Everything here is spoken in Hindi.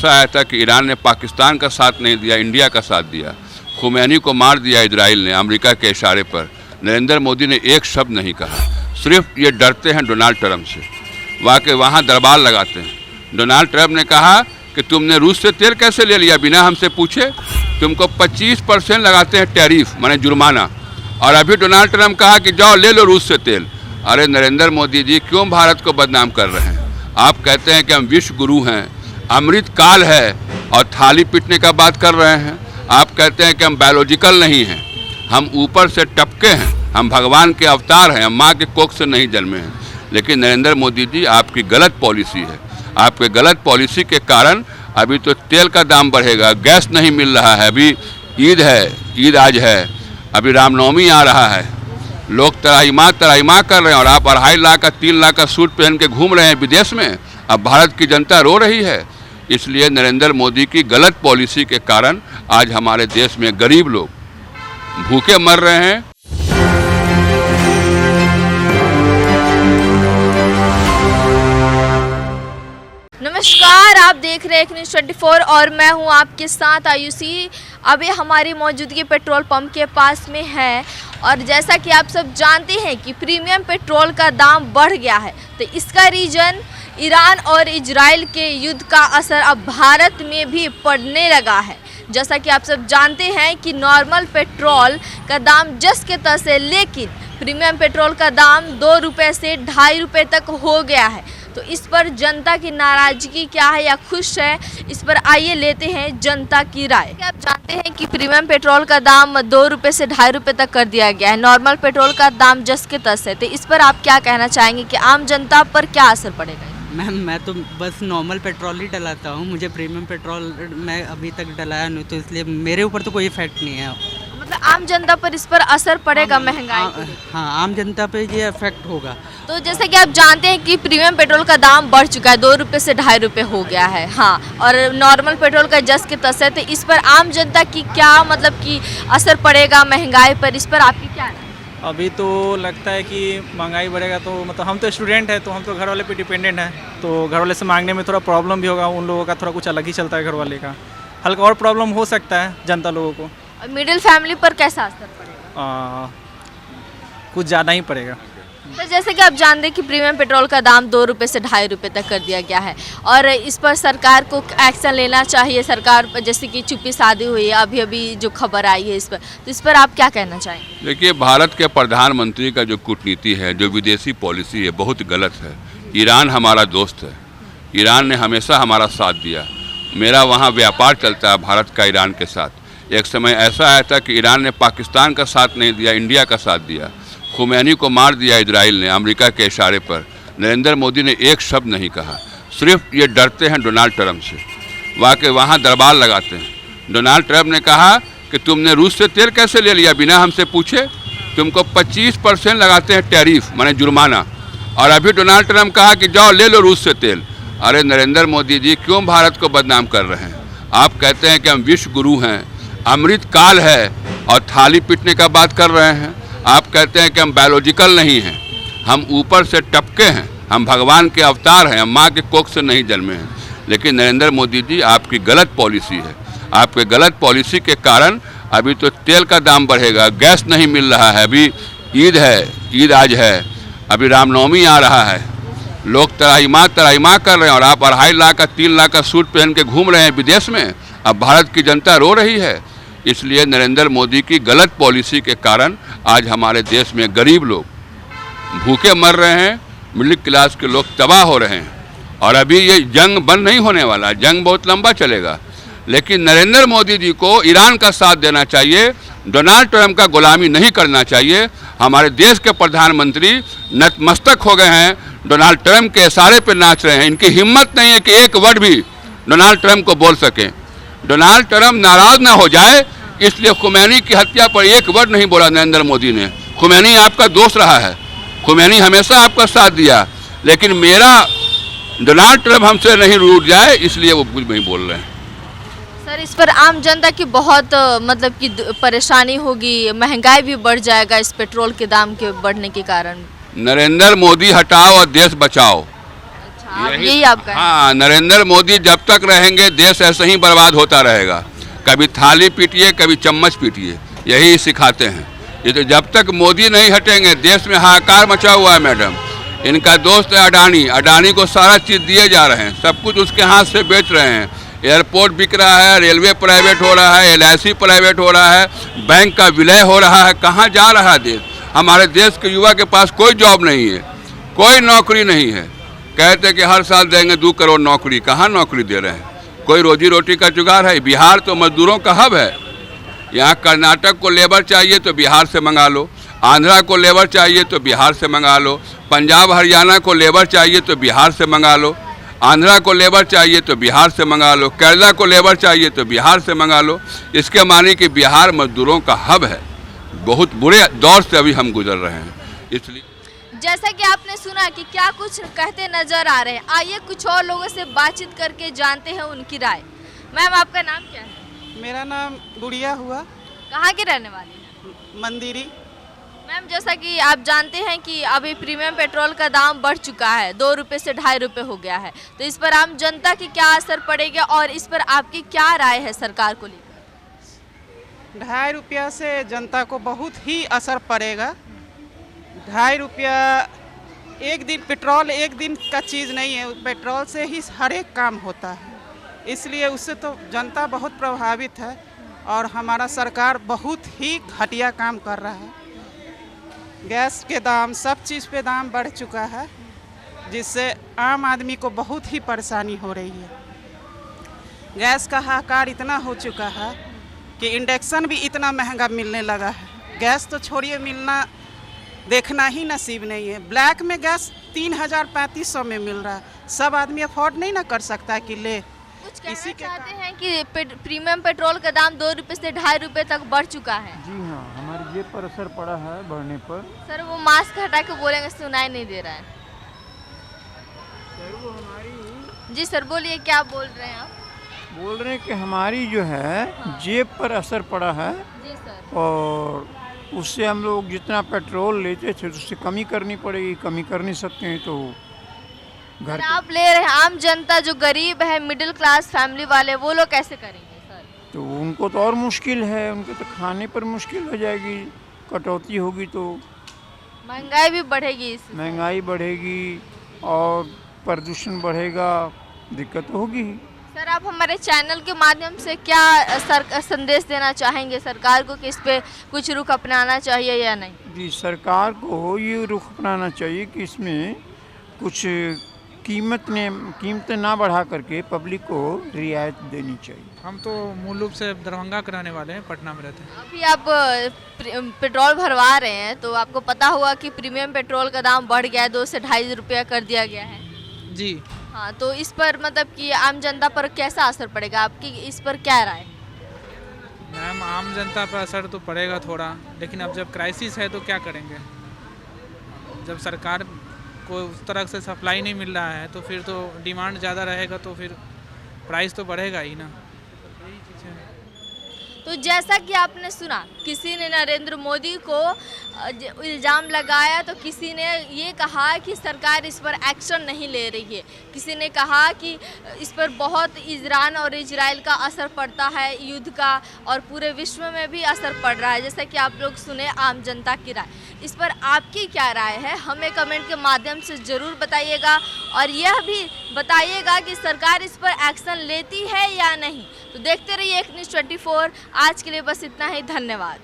ऐसा आया था कि ईरान ने पाकिस्तान का साथ नहीं दिया, इंडिया का साथ दिया। खुमैनी को मार दिया इजराइल ने अमेरिका के इशारे पर। नरेंद्र मोदी ने एक शब्द नहीं कहा। सिर्फ ये डरते हैं डोनाल्ड ट्रंप से, वहाँ दरबार लगाते हैं। डोनाल्ड ट्रंप ने कहा कि तुमने रूस से तेल कैसे ले लिया बिना हमसे पूछे, तुमको 25% लगाते हैं टैरिफ माने जुर्माना, और अभी डोनाल्ड ट्रंप कहा कि जाओ ले लो रूस से तेल। अरे नरेंद्र मोदी जी क्यों भारत को बदनाम कर रहे हैं? आप कहते हैं कि हम विश्व गुरु हैं, अमृत काल है, और थाली पीटने का बात कर रहे हैं। आप कहते हैं कि हम बायोलॉजिकल नहीं हैं, हम ऊपर से टपके हैं, हम भगवान के अवतार हैं, हम माँ के कोख से नहीं जन्मे हैं। लेकिन नरेंद्र मोदी जी आपकी गलत पॉलिसी है। आपके गलत पॉलिसी के कारण अभी तो तेल का दाम बढ़ेगा, गैस नहीं मिल रहा है। अभी ईद है, ईद आज है, अभी रामनवमी आ रहा है, लोग तराईमा कर रहे हैं, और आप 2.5 लाख का 3 लाख का सूट पहन के घूम रहे हैं विदेश में। अब भारत की जनता रो रही है। इसलिए नरेंद्र मोदी की गलत पॉलिसी के कारण आज हमारे देश में गरीब लोग भूखे मर रहे हैं। नमस्कार, आप देख रहे हैं न्यूज़ 24 और मैं हूं आपके साथ आयुषी। अभी हमारी मौजूदगी पेट्रोल पंप के पास में है, और जैसा कि आप सब जानते हैं कि प्रीमियम पेट्रोल का दाम बढ़ गया है, तो इसका रीज़न ईरान और इजराइल के युद्ध का असर अब भारत में भी पड़ने लगा है। जैसा कि आप सब जानते हैं कि नॉर्मल पेट्रोल का दाम जस के तस है, लेकिन प्रीमियम पेट्रोल का दाम 2 रुपये से 2.5 रुपये तक हो गया है। तो इस पर जनता की नाराज़गी क्या है या खुश है, इस पर आइए लेते हैं जनता की राय। आप जानते हैं कि प्रीमियम पेट्रोल का दाम 2 रुपये से 2.5 रुपये तक कर दिया गया है, नॉर्मल पेट्रोल का दाम जस के तस है। तो इस पर आप क्या कहना चाहेंगे कि आम जनता पर क्या असर पड़ेगा? मैम, मैं तो बस नॉर्मल पेट्रोल ही डलाता हूँ, मुझे प्रीमियम पेट्रोल मैं अभी तक डलाया नहीं, तो इसलिए मेरे ऊपर तो कोई इफेक्ट नहीं है। मतलब आम जनता पर इस पर असर पड़ेगा महंगाई? हाँ, आम जनता पे ये इफेक्ट होगा। तो जैसे कि आप जानते हैं कि प्रीमियम पेट्रोल का दाम बढ़ चुका है, 2 रुपये से 2.5 रुपये हो गया है। हाँ, और नॉर्मल पेट्रोल का जस के तस है। तो इस पर आम जनता की क्या मतलब कि असर पड़ेगा महंगाई पर, इस पर आपकी क्या है? अभी तो लगता है कि महंगाई बढ़ेगा तो मतलब हम तो स्टूडेंट हैं, तो हम तो घर वाले पे डिपेंडेंट हैं, तो घर वाले से मांगने में थोड़ा प्रॉब्लम भी होगा। उन लोगों का थोड़ा कुछ अलग ही चलता है, घर वाले का हल्का और प्रॉब्लम हो सकता है जनता लोगों को। और मिडिल फैमिली पर कैसा असर पड़ेगा? कुछ ज़्यादा ही पड़ेगा। तो जैसे कि आप जानते हैं कि प्रीमियम पेट्रोल का दाम 2 रुपये से 2.5 रुपये तक कर दिया गया है, और इस पर सरकार को एक्शन लेना चाहिए। सरकार जैसे कि चुप्पी साधी हुई है, अभी जो खबर आई है इस पर, तो इस पर आप क्या कहना चाहेंगे? देखिए, भारत के प्रधानमंत्री का जो कूटनीति है, जो विदेशी पॉलिसी है, बहुत गलत है। ईरान हमारा दोस्त है, ईरान ने हमेशा हमारा साथ दिया। मेरा वहाँ व्यापार चलता है भारत का ईरान के साथ। एक समय ऐसा आया था कि ईरान ने पाकिस्तान का साथ नहीं दिया, इंडिया का साथ दिया। खुमैनी को मार दिया इजराइल ने अमेरिका के इशारे पर। नरेंद्र मोदी ने एक शब्द नहीं कहा। सिर्फ ये डरते हैं डोनाल्ड ट्रंप से, वहाँ दरबार लगाते हैं। डोनाल्ड ट्रंप ने कहा कि तुमने रूस से तेल कैसे ले लिया बिना हमसे पूछे, तुमको 25% लगाते हैं टैरिफ माने जुर्माना, और अभी डोनाल्ड ट्रंप कहा कि जाओ ले लो रूस से तेल। अरे नरेंद्र मोदी जी क्यों भारत को बदनाम कर रहे हैं? आप कहते हैं कि हम विश्व गुरु हैं, अमृत काल है, और थाली पीटने का बात कर रहे हैं। आप कहते हैं कि हम बायोलॉजिकल नहीं हैं, हम ऊपर से टपके हैं, हम भगवान के अवतार हैं, हम माँ के कोख से नहीं जन्मे हैं। लेकिन नरेंद्र मोदी जी आपकी गलत पॉलिसी है। आपके गलत पॉलिसी के कारण अभी तो तेल का दाम बढ़ेगा, गैस नहीं मिल रहा है। अभी ईद है, ईद आज है, अभी रामनवमी आ रहा है, लोग तराईमा कर रहे हैं, और आप 2.5 लाख का 3 लाख का सूट पहन के घूम रहे हैं विदेश में। अब भारत की जनता रो रही है। इसलिए नरेंद्र मोदी की गलत पॉलिसी के कारण आज हमारे देश में गरीब लोग भूखे मर रहे हैं, मिडिल क्लास के लोग तबाह हो रहे हैं। और अभी ये जंग बंद नहीं होने वाला, जंग बहुत लंबा चलेगा। लेकिन नरेंद्र मोदी जी को ईरान का साथ देना चाहिए, डोनाल्ड ट्रंप का गुलामी नहीं करना चाहिए। हमारे देश के प्रधानमंत्री नतमस्तक हो गए हैं, डोनाल्ड ट्रंप के इशारे पर नाच रहे हैं। इनकी हिम्मत नहीं है कि एक वर्ड भी डोनाल्ड ट्रंप को बोल सकें। डोनाल्ड ट्रंप नाराज ना हो जाए, इसलिए खुमैनी की हत्या पर एक वर्ड नहीं बोला नरेंद्र मोदी ने। खुमैनी आपका दोस्त रहा है, खुमैनी हमेशा आपका साथ दिया, लेकिन मेरा डोनाल्ड ट्रंप हमसे नहीं रूठ जाए, इसलिए वो कुछ नहीं बोल रहे हैं। सर, इस पर आम जनता की बहुत मतलब कि परेशानी होगी, महंगाई भी बढ़ जाएगा इस पेट्रोल के दाम के बढ़ने के कारण। नरेंद्र मोदी हटाओ और देश बचाओ। अच्छा, यही आपका है? हाँ, नरेंद्र मोदी जब तक रहेंगे देश ऐसे ही बर्बाद होता रहेगा। कभी थाली पीटिए, कभी चम्मच पीटिए, यही सिखाते हैं। ये तो जब तक मोदी नहीं हटेंगे देश में हाहाकार मचा हुआ है मैडम। इनका दोस्त है अडानी, अडानी को सारा चीज़ दिए जा रहे हैं, सब कुछ उसके हाथ से बेच रहे हैं। एयरपोर्ट बिक रहा है, रेलवे प्राइवेट हो रहा है, LIC प्राइवेट हो रहा है, बैंक का विलय हो रहा है। कहाँ जा रहा है देश? हमारे देश के युवा के पास कोई जॉब नहीं है, कोई नौकरी नहीं है। कहते कि हर साल देंगे 2 करोड़ नौकरी, कहाँ नौकरी दे रहे हैं? कोई रोजी रोटी का जुगाड़ है? बिहार तो मजदूरों का हब है। यहाँ कर्नाटक को लेबर चाहिए तो बिहार से मंगा लो, आंध्रा को लेबर चाहिए तो बिहार से मंगा लो, पंजाब हरियाणा को लेबर चाहिए तो बिहार से मंगा लो, आंध्रा को लेबर चाहिए तो बिहार से मंगा लो, केरला को लेबर चाहिए तो बिहार से मंगा लो। इसके माने कि बिहार मजदूरों का हब है। बहुत बुरे दौर से अभी हम गुजर रहे हैं। इसलिए जैसा कि आपने सुना कि क्या कुछ कहते नजर आ रहे हैं, आइए कुछ और लोगों से बातचीत करके जानते हैं उनकी राय। मैम, आपका नाम क्या है? मेरा नाम गुड़िया हुआ, कहाँ के रहने वाले हैं? मंदिरी। मैम, जैसा कि आप जानते हैं कि अभी प्रीमियम पेट्रोल का दाम बढ़ चुका है, 2 रुपये से 2.5 रुपये हो गया है, तो इस पर आम जनता की क्या असर पड़ेगा और इस पर आपकी क्या राय है सरकार को लेकर? 2.5 रुपया से जनता को बहुत ही असर पड़ेगा। 2.5 रुपया एक दिन, पेट्रोल एक दिन का चीज़ नहीं है, पेट्रोल से ही हर एक काम होता है, इसलिए उससे तो जनता बहुत प्रभावित है। और हमारा सरकार बहुत ही घटिया काम कर रहा है। गैस के दाम, सब चीज़ पे दाम बढ़ चुका है, जिससे आम आदमी को बहुत ही परेशानी हो रही है। गैस का हाहाकार इतना हो चुका है कि इंडक्शन भी इतना महंगा मिलने लगा है। गैस तो छोड़िए, मिलना देखना ही नसीब नहीं है। ब्लैक में गैस 3000-3500 में मिल रहा है, सब आदमी अफोर्ड नहीं ना कर सकता कि ले। कुछ कहना चाहते हैं कि प्रीमियम पेट्रोल का दाम 2 रुपये से 2.5 रुपये तक बढ़ चुका है? जी हाँ, हमारी जेब पर असर पड़ा है बढ़ने पर। सर, वो मास्क हटा के बोलेंगे, सुनाई नहीं दे रहा है। सर, वो हमारी, जी सर बोलिए, क्या बोल रहे हैं आप? बोल रहे हैं कि हमारी जो है जेब पर असर पड़ा है। जी सर। और उससे हम लोग जितना पेट्रोल लेते थे उससे कमी करनी पड़ेगी, कमी कर नहीं सकते हैं तो घर सर, आप ले रहे हैं, आम जनता जो गरीब है, मिडिल क्लास फैमिली वाले, वो लोग कैसे करेंगे सर? तो उनको तो और मुश्किल है, उनको तो खाने पर मुश्किल हो जाएगी, कटौती होगी तो महंगाई भी बढ़ेगी, इससे महंगाई बढ़ेगी और प्रदूषण बढ़ेगा, दिक्कत होगी। सर, आप हमारे चैनल के माध्यम से क्या संदेश देना चाहेंगे सरकार को कि इस पे कुछ रुख अपनाना चाहिए या नहीं? जी, सरकार को ये रुख अपनाना चाहिए कि इसमें कुछ कीमतें ना बढ़ा करके पब्लिक को रियायत देनी चाहिए। हम तो मूल रूप से दरभंगा के रहने वाले हैं, पटना में रहते हैं। अभी आप पेट्रोल भरवा रहे हैं तो आपको पता होगा कि प्रीमियम पेट्रोल का दाम बढ़ गया है, 2 से 2.5 रुपया कर दिया गया है। जी हाँ, तो इस पर मतलब कि आम जनता पर कैसा असर पड़ेगा, आपकी इस पर क्या राय? मैम, आम जनता पर असर तो पड़ेगा थोड़ा, लेकिन अब जब क्राइसिस है तो क्या करेंगे? जब सरकार को उस तरह से सप्लाई नहीं मिल रहा है तो फिर तो डिमांड ज़्यादा रहेगा तो फिर प्राइस तो बढ़ेगा ही ना। यही चीज़ है। तो जैसा कि आपने सुना, किसी ने नरेंद्र मोदी को इल्ज़ाम लगाया तो किसी ने ये कहा कि सरकार इस पर एक्शन नहीं ले रही है। किसी ने कहा कि इस पर बहुत ईरान और इजराइल का असर पड़ता है, युद्ध का, और पूरे विश्व में भी असर पड़ रहा है। जैसा कि आप लोग सुने आम जनता की राय, इस पर आपकी क्या राय है हमें कमेंट के माध्यम से ज़रूर बताइएगा, और यह भी बताइएगा कि सरकार इस पर एक्शन लेती है या नहीं। तो देखते रहिए एक न्यूज़ 24। आज के लिए बस इतना ही, धन्यवाद।